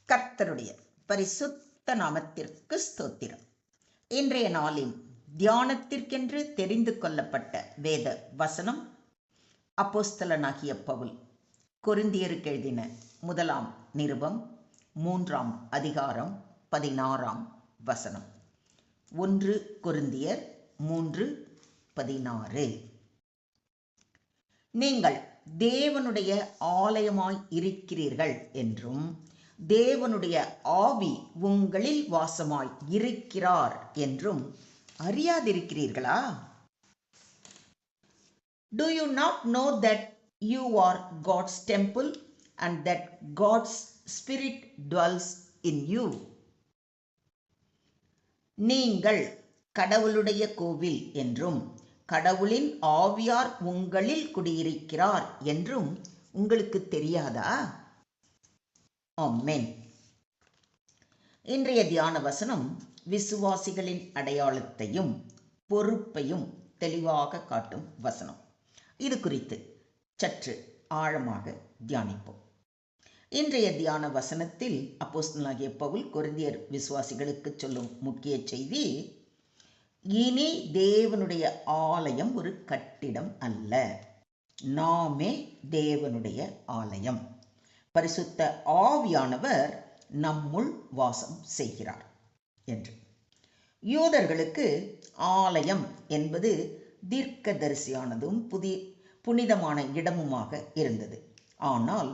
கர்த்தருடைய பரிசுத்த நாமத்திற்கு ஸ்தோத்திரம். இன்றைய நாளின் தியானத்திற்கென்று தெரிந்து கொள்ளப்பட்ட வேத வசனம் அப்போஸ்தலனாகிய பவுல் கொரிந்தியருக்கு எழுதின முதலாம் நிருபம் 3ஆம் அதிகாரம் 16ஆம் வசனம். 1 கொரிந்தியர் 3:16. நீங்கள் தேவனுடைய ஆலயமாய் இருக்கிறீர்கள் என்றும் தேவனுடைய ஆவி உங்களில் வாசமாய் இருக்கிறார் என்றும் அறியாதிருக்கிறீர்களா? Do you not know that you are God's temple and that God's Spirit dwells in you? நீங்கள் கடவுளுடைய கோவில் என்றும் கடவுளின் ஆவியார் உங்களில் குடியிருக்கிறார் என்றும் உங்களுக்கு தெரியாதா? ஆமென். இன்றைய தியான வசனம் விசுவாசிகளின் அடையாளத்தையும் பொறுப்பையும் தெளிவாக காட்டும் வசனம். இது குறித்து சற்று ஆழமாக தியானிப்போம். இன்றைய தியான வசனத்தில் அப்போஸ்தலனாகிய பவுல் கொரிந்தியர் விசுவாசிகளுக்கு சொல்லும் முக்கிய செய்தி, இனி தேவனுடைய ஆலயம் ஒரு கட்டிடம் அல்ல, நாமே தேவனுடைய ஆலயம். பரிசுத்த ஆவியானவர் நம்முள் வாசம் செய்கிறார் என்று. யூதர்களுக்கு ஆலயம் என்பது தீர்க்கதரிசியானதும் புனிதமான இடமுமாக இருந்தது. ஆனால்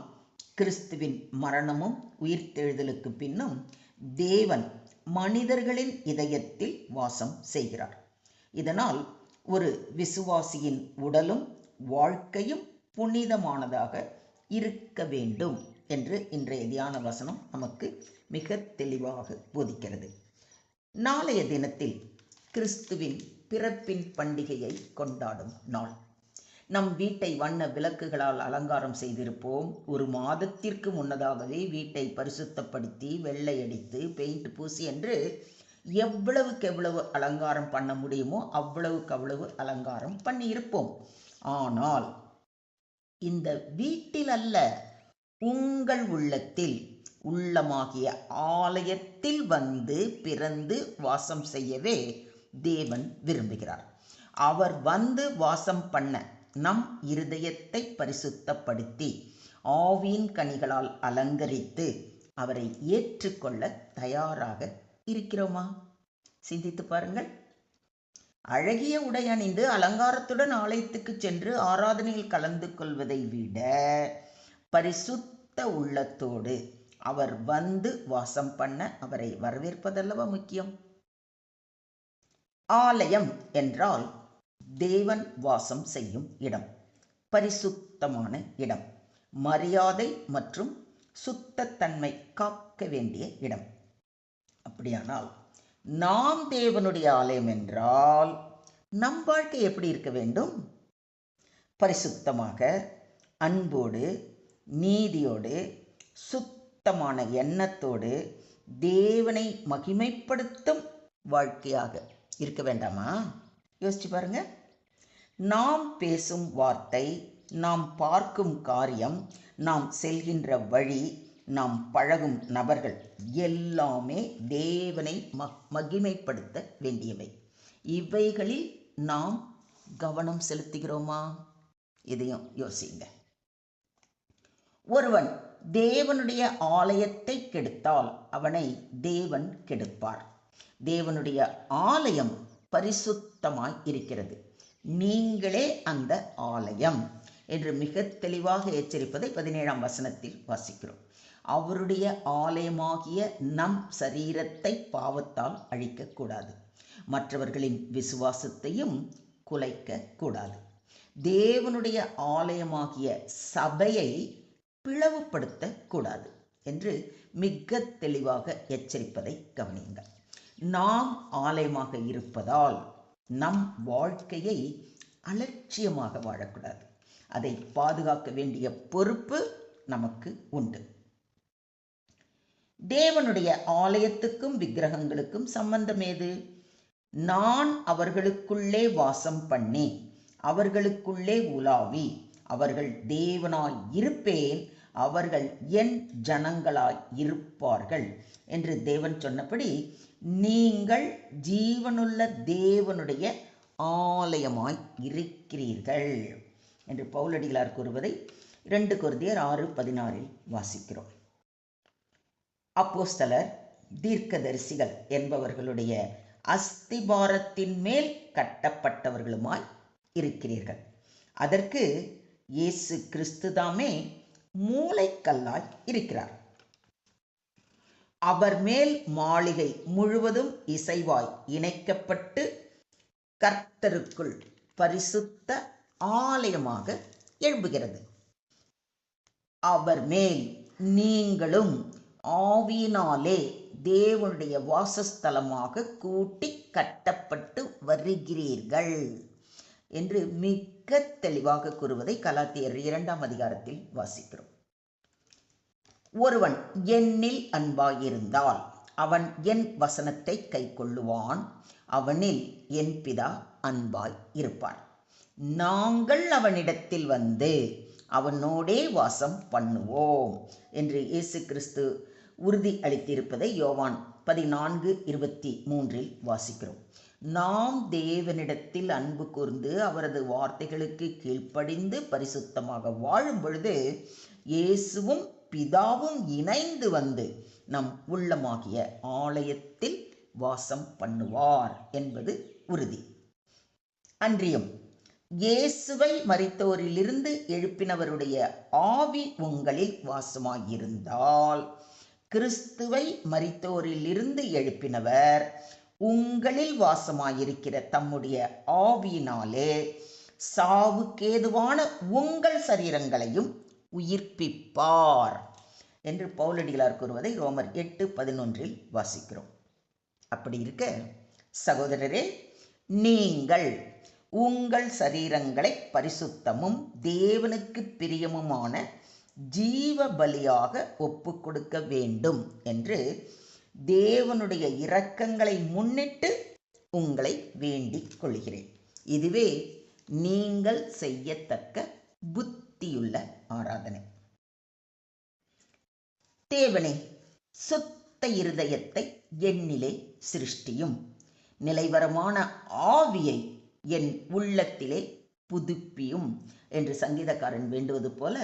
கிறிஸ்துவின் மரணமும் உயிர்த்தெழுதலுக்கு பின்னும் தேவன் மனிதர்களின் இதயத்தில் வாசம் செய்கிறார். இதனால் ஒரு விசுவாசியின் உடலும் வாழ்க்கையும் புனிதமானதாக இருக்க வேண்டும் என்று இன்றைய தியான வசனம் நமக்கு மிக தெளிவாக போதிக்கிறது. நாளைய தினத்தில் கிறிஸ்துவின் பிறப்பின் பண்டிகையை கொண்டாடும் நாள். நம் வீட்டை வண்ண விளக்குகளால் அலங்காரம் செய்திருப்போம். ஒரு மாதத்திற்கு முன்னதாகவே வீட்டை பரிசுத்தப்படுத்தி வெள்ளை அடித்து பெயிண்ட் பூசி என்று எவ்வளவுக்கு எவ்வளவு அலங்காரம் பண்ண முடியுமோ அவ்வளவுக்கு அவ்வளவு அலங்காரம் பண்ணியிருப்போம். ஆனால் இந்த வீட்டில் அல்ல, உங்கள் உள்ளத்தில், உள்ளமாகிய ஆலயத்தில் வந்து பிறந்து வாசம் செய்யவே தேவன் விரும்புகிறார். அவர் வந்து வாசம் பண்ண நம் இருதயத்தை பரிசுத்தப்படுத்தி ஆவியின் கனிகளால் அலங்கரித்து அவரை ஏற்றுக்கொள்ள தயாராக இருக்கிறோமா? சிந்தித்து பாருங்கள். அழகிய உடை அணிந்து அலங்காரத்துடன் ஆலயத்துக்கு சென்று ஆராதனையில் கலந்து கொள்வதை விட பரிசுத்த உள்ளத்தோடு அவர் வந்து வாசம் பண்ண அவரை வரவேற்பதல்லவா முக்கியம். ஆலயம் என்றால் தேவன் வாசம் செய்யும் இடம், பரிசுத்தமான இடம், மரியாதை மற்றும் சுத்தத்தன்மை காக்க வேண்டிய இடம். அப்படியானால் நாம் தேவனுடைய ஆலயம் என்றால் நம் வாழ்க்கை எப்படி இருக்க வேண்டும்? பரிசுத்தமாக, அன்போடு, நீதியோடு, சுத்தமான எண்ணத்தோடு தேவனை மகிமைப்படுத்தும் வாழ்க்கையாக இருக்க வேண்டாமா? யோசிச்சு பாருங்க. நாம் பேசும் வார்த்தை, நாம் பார்க்கும் காரியம், நாம் செல்கின்ற வழி, நாம் பழகும் நபர்கள் எல்லாமே தேவனை மகிமைப்படுத்த வேண்டியவை. இவைகளில் நாம் கவனம் செலுத்துகிறோமா? இதையும் யோசிங்க. ஒருவன் தேவனுடைய ஆலயத்தை கெடுத்தால் அவனை தேவன் கெடுப்பார். தேவனுடைய ஆலயம் பரிசுத்தமாய் இருக்கிறது, நீங்களே அந்த ஆலயம் என்று மிக தெளிவாக எச்சரிப்பதை 17ஆம் வசனத்தில் வாசிக்கிறோம். அவருடைய ஆலயமாகிய நம் சரீரத்தை பாவத்தால் அழிக்கக்கூடாது, மற்றவர்களின் விசுவாசத்தையும் குலைக்க கூடாது. தேவனுடைய ஆலயமாகிய சபையை பிளவுபடுத்தக்கூடாது என்று மிக தெளிவாக எச்சரிப்பதை கவனியுங்கள். நாம் ஆலயமாக இருப்பதால் நம் வாழ்க்கையை அலட்சியமாக வாழக்கூடாது. அதை பாதுகாக்க வேண்டிய பொறுப்பு நமக்கு உண்டு. தேவனுடைய ஆலயத்துக்கும் விக்கிரகங்களுக்கும் சம்பந்தம் ஏது? நான் அவர்களுக்குள்ளே வாசம் பண்ணி அவர்களுக்குள்ளே உலாவி அவர்கள் தேவனாய் இருப்பேன், அவர்கள் என் ஜனங்களாய் இருப்பார்கள் என்று தேவன் சொன்னபடி நீங்கள் ஜீவனுள்ள தேவனுடைய ஆலயமாய் இருக்கிறீர்கள் என்று பவுலடிகளார் கூறுவதை 2 கொரிந்தியர் 6:16 வாசிக்கிறோம். அப்போஸ்தலர் தீர்க்கதரிசிகள் என்பவர்களுடைய அஸ்திபாரத்தின் மேல் கட்டப்பட்டவர்களுமாய் இருக்கிறீர்கள். அதற்கு இயேசு கிறிஸ்துதாமே மூலைக்கல்லாய் இருக்கிறார். அவர் மேல் மாளிகை முழுவதும் இசைவாய் இணைக்கப்பட்டு கர்த்தருக்குள் பரிசுத்த ஆலயமாக எழும்புகிறது. அவர் மேல் நீங்களும் ஆவியினாலே தேவனுடைய வாசஸ்தலமாக கூட்டி கட்டப்பட்டு வருகிறீர்கள் என்று மிக தெளிவாக கூறுவதை கலாத்தியர் 2ஆம் அதிகாரத்தில் வாசிக்கிறோம். ஒருவன் என்னில் அன்பாயிருந்தால் அவன் என் வசனத்தை கைக்கொள்ளுவான், அவனில் என் பிதா அன்பாய் இருப்பார். நாங்கள் அவனிடத்தில் வந்து அவனோடே வாசம் பண்ணுவோம் என்று இயேசு கிறிஸ்து உறுதி அளித்திருப்பதை யோவான் 14:23 வாசிக்கிறோம். நாம் தேவனிடத்தில் அன்பு கூர்ந்து அவரது வார்த்தைகளுக்கு கீழ்ப்படிந்து பரிசுத்தமாக வாழும் பொழுது இயேசுவும் பிதாவும் இணைந்து வந்து நம் உள்ளமாகிய ஆலயத்தில் வாசம் பண்ணுவார் என்பது உறுதி. அன்றியும் இயேசுவை மரித்தோரிலிருந்து எழுப்பினவருடைய ஆவி உங்களில் வாசமாயிருந்தால் கிறிஸ்துவை மரித்தோரிலிருந்து எழுப்பினவர் உங்களில் வாசமாயிருக்கிற தம்முடைய ஆவியினாலே சாவுக்கேதுவான உங்கள் சரீரங்களையும் உயிர்ப்பிப்பார் என்று பவுலடிகளார் கூறுவதை ரோமர் 8:11 வாசிக்கிறோம். அப்படி இருக்க சகோதரரே, நீங்கள் உங்கள் சரீரங்களை பரிசுத்தமும் தேவனுக்கு பிரியமுமான ஜீவ பலியாக ஒப்பு கொடுக்க வேண்டும் என்று தேவனுடைய இரக்கங்களை முன்னிட்டு உங்களை வேண்டிக் கொள்கிறேன். இதுவே நீங்கள் செய்யத்தக்க புத்தியுள்ள ஆராதனை. தேவனே, சுத்த இருதயத்தை என்னிலே சிருஷ்டியும், நிலைவரமான ஆவியை என் உள்ளத்திலே புதுப்பியும் என்று சங்கீதக்காரன் வேண்டுவது போல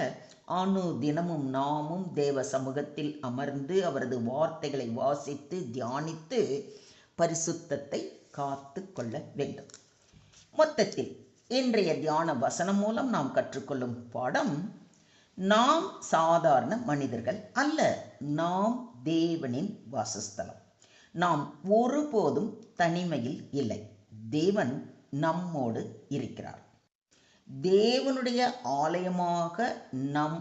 தினமும் நாமும் தேவ சமூகத்தில் அமர்ந்து அவரது வார்த்தைகளை வாசித்து தியானித்து பரிசுத்தத்தை காத்து கொள்ள வேண்டும். மொத்தத்தில் இன்றைய தியான வசனம் மூலம் நாம் கற்றுக்கொள்ளும் பாடம், நாம் சாதாரண மனிதர்கள் அல்ல, நாம் தேவனின் வாசஸ்தலம். நாம் ஒருபோதும் தனிமையில் இல்லை. தேவன் நம்மோடு இருக்கிறார். தேவனுடைய ஆலயமாக நம்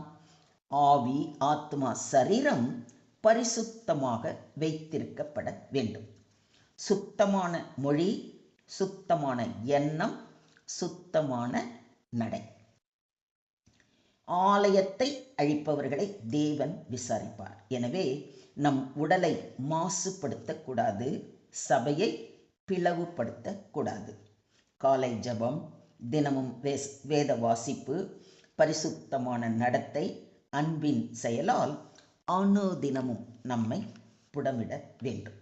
ஆவி, ஆத்மா, சரீரம் பரிசுத்தமாக வைத்திருக்கப்பட வேண்டும். சுத்தமான மொழி, சுத்தமான எண்ணம், சுத்தமான நடை. ஆலயத்தை அழிப்பவர்களை தேவன் விசாரிப்பார். எனவே நம் உடலை மாசுபடுத்தக்கூடாது, சபையை பிளவுபடுத்தக்கூடாது. காலை ஜபம், தினமும் வேத வாசிப்பு, பரிசுத்தமான நடத்தை, அன்பின் செயலால் அனுதினமும் நம்மை புடமிட வேண்டும்.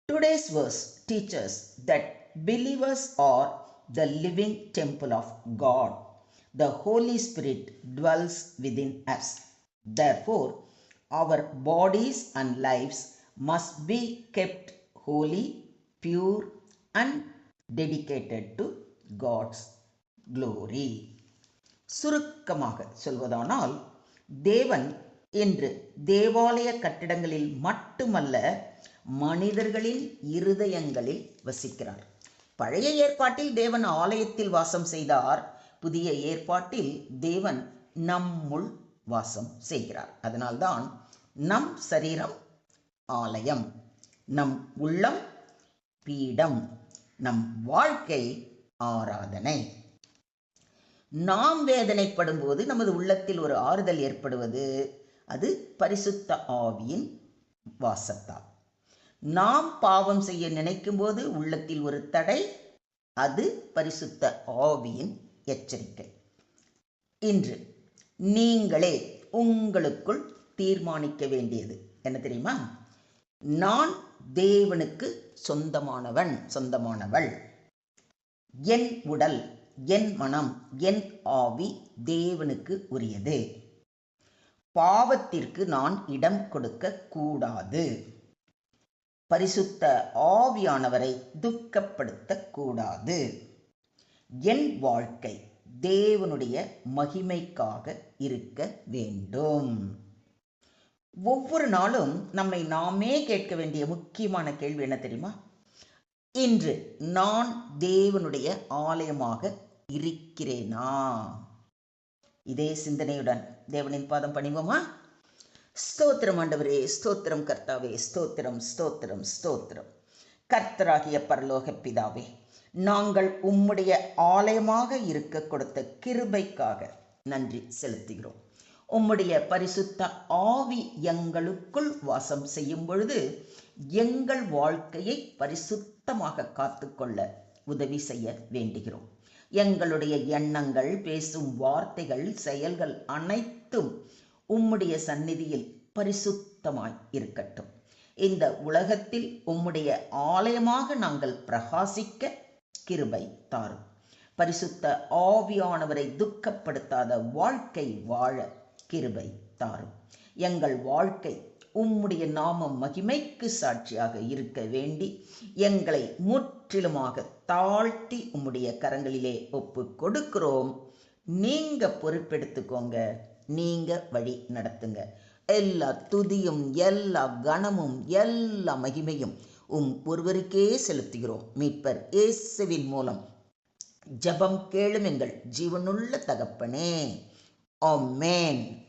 Today's verse teaches that believers are the living temple of God. The Holy Spirit dwells within us. Therefore, our bodies and lives must be kept holy, pure and dedicated to God's glory. சுருக்கமாக சொல்வதானால், தேவன் இன்று தேவாலய கட்டிடங்களில் மட்டுமல்ல, மனிதர்களின் இருதயங்களில் வசிக்கிறார். பழைய ஏற்பாட்டில் தேவன் ஆலயத்தில் வாசம் செய்தார். புதிய ஏற்பாட்டில் தேவன் நம்முள் வாசம் செய்கிறார். அதனால்தான் நம் சரீரம் ஆலயம், நம் உள்ளம் பீடம், நம் வாழ்க்கை ஆராதனை. நாம் வேதனைப்படும் போது நமது உள்ளத்தில் ஒரு ஆறுதல் ஏற்படுவது அது பரிசுத்த ஆவியின் வாசத்தால். நாம் பாவம் செய்ய நினைக்கும் போது உள்ளத்தில் ஒரு தடை, அது பரிசுத்த ஆவியின் எச்சரிக்கை. இன்று நீங்களே உங்களுக்குள் தீர்மானிக்க வேண்டியது என்ன தெரியுமா? நான் தேவனுக்கு சொந்தமானவள். என் உடல், என் மனம், என் ஆவி தேவனுக்கு உரியது. பாவத்திற்கு நான் இடம் கொடுக்க கூடாது. பரிசுத்த ஆவியானவரை துக்கப்படுத்தக் கூடாது. என் வாழ்க்கை தேவனுடைய மகிமைக்காக இருக்க வேண்டும். ஒவ்வொரு நாளும் நம்மை நாமே கேட்க வேண்டிய முக்கியமான கேள்வி என்ன தெரியுமா? இன்று நான் தேவனுடைய ஆலயமாக இருக்கிறேனா? இதே சிந்தனையுடன் தேவனின் பாதம் பணிவோமா? ஸ்தோத்திரம் ஆண்டவரே, ஸ்தோத்திரம் கர்த்தாவே, ஸ்தோத்திரம் ஸ்தோத்திரம் ஸ்தோத்திரம். கர்த்தராகிய பரலோக பிதாவே, நாங்கள் உம்முடைய ஆலயமாக இருக்க கொடுத்த கிருபைக்காக நன்றி செலுத்துகிறோம். உம்முடைய பரிசுத்த ஆவி எங்களுக்குள் வாசம் செய்யும் பொழுது எங்கள் வாழ்க்கையை பரிசுத்தமாக காத்துக்கொள்ள உதவி செய்ய வேண்டுகிறோம். எங்களுடைய எண்ணங்கள், பேசும் வார்த்தைகள், செயல்கள் அனைத்தும் உம்முடைய சந்நிதியில் பரிசுத்தமாய் இருக்கட்டும். இந்த உலகத்தில் உம்முடைய ஆலயமாக நாங்கள் பிரகாசிக்க கிருபை தாரும். பரிசுத்த ஆவியானவரை துக்கப்படுத்தாத வாழ்க்கை வாழ கிருபை தாரும். எங்கள் வாழ்க்கை உம்முடைய நாம மகிமைக்கு சாட்சியாக இருக்க வேண்டி எங்களை முற்றிலுமாக தாழ்த்தி உம்முடைய கரங்களிலே ஒப்பு கொடுக்கிறோம். நீங்க பொறுப்பெடுத்துக்கோங்க, நீங்க வழி நடத்துங்க. எல்லா துதியும், எல்லா கனமும், எல்லா மகிமையும் ஒருவருக்கே செலுத்துகிறோம். மீட்பர் இயேசுவின் மூலம் ஜெபம் கேளும் எங்கள் ஜீவனுள்ள தகப்பனே. ஆமென்.